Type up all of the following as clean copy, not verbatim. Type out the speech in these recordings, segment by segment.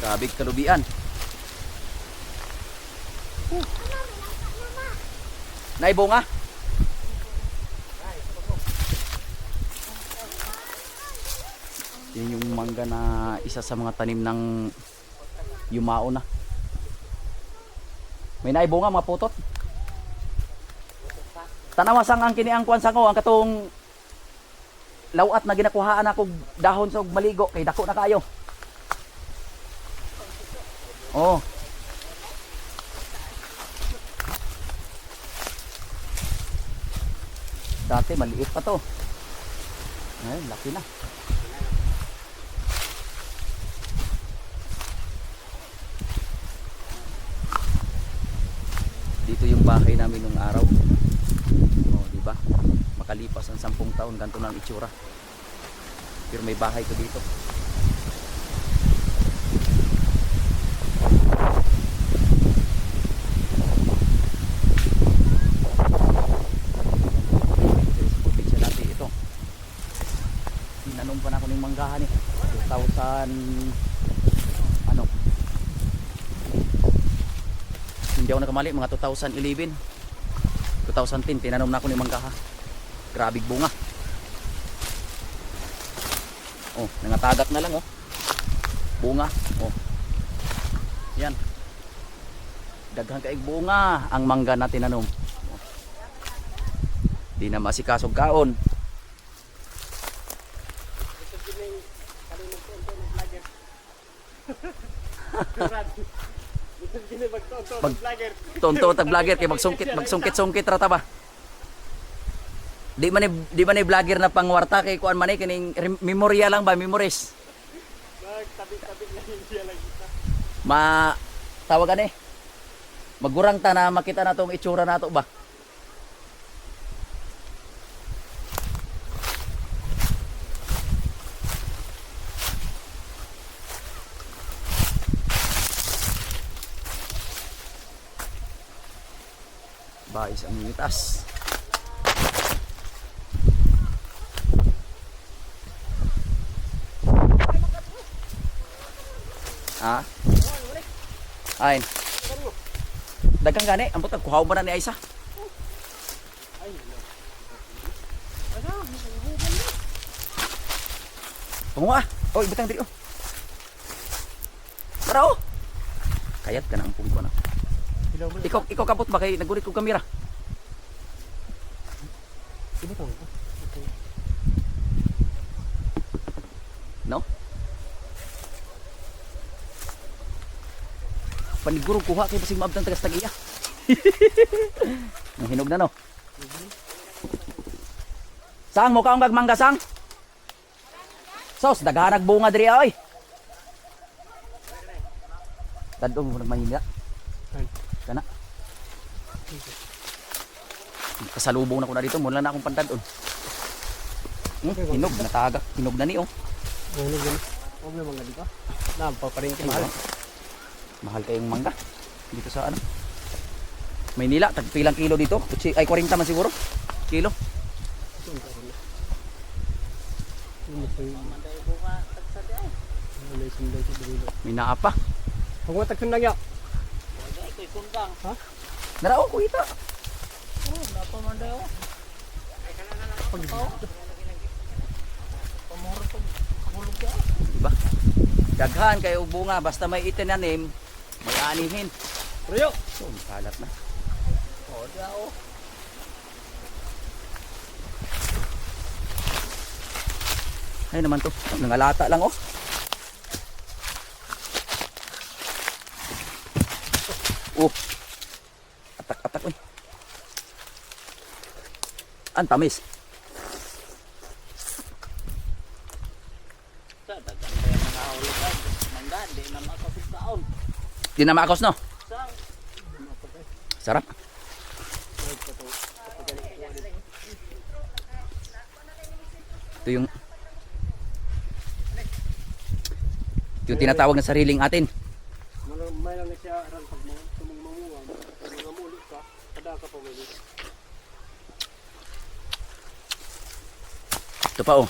Grabe kalubian. Naibunga? Yan yung mangga na isa sa mga tanim ng yumao na. May naibunga mga putot. Tanawasang ang kiniangkuan sa ko, ang katong lawat na ginakuhaan ako dahon sa maligo kay dako na kayo. Oh. Dati maliit pa to. Ngayon, laki na. Dito yung bahay namin nung araw. Oh, di ba? Makalipas ang 10 taon, ganito na ang itsura. Pero may bahay ko dito. Probinsya natin ito. Tinanong pa na ako ng manggahan eh. 2000 ano? Hindi ako nakamali, mga 2011. 2010 tinanom na ako ni manggaha. Grabig bunga. Oh, nangatagak na lang oh. Bunga. Oh. Yan. Daghang kaig bunga ang mangga na tinanom. Oh. Di na masikasog kaon. Tonto tag vlogger kay magsungkit rata ba. Di man ni vlogger na pangwarta kay kuan man kining memorya lang ba, memories. Tabi-tabi lang siya lang kita. Tawagan Magurang ta na makita na tong itsura nato ba. Bais ang mitas. Ha? Ay. Dagang gani, ambot kuhaw ba na ni Aisa? Tungo oh, ibutang diri oh. Tara oh. Kayat ka na ampung ko na. Ikaw kapot ba kay nagulit ko kamera? Ibutang. No? Paniguro kuha kay basig maabtan tagas tag-iya. Ang hinog na no. Sang mo kaong gagmangga sang? Sos daghanag bunga diri oy. Tadong mo nagmahina. Kana. Kasalubong na ko na dito, mula na akong pantadon. Hinog natagak, hinog na ni oh. Hinog na. Problema nga dito. Nampa pa rin mahal. Mahal kayong mangga dito sa ano Maynila, tagpilang kilo dito ay 40 man siguro kilo. May naapa kung matagsun lang yan ha? Narao ko ita Napamandayo diba? Daghan kayo bunga basta may itinanim may anihin. Rayo! So, kalat na. oh diao Ay naman to, nangalata lang oh. Oh. Atak-atak oy. Ang tamis. sa dagang kaya mga ulitan mangga di na makasugtaon Di na maakos no? sang Sarap. Ito yung tinatawag na sariling atin. May lang na siya ran pag sumungmanguan pag nangamulit ka kada ka pa may Ito pa oh.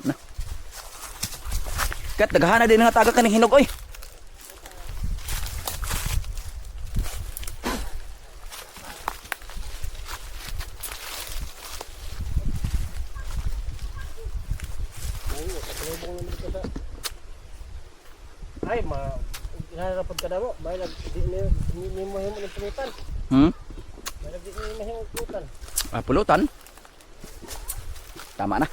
Na. Kat daghana din nga taga kaning hinog oy. Ay, hinarapod ka na mo. Bahay di mo yung pulutan. Bahay di mo yung pulutan. Ah, pulutan. Tama na.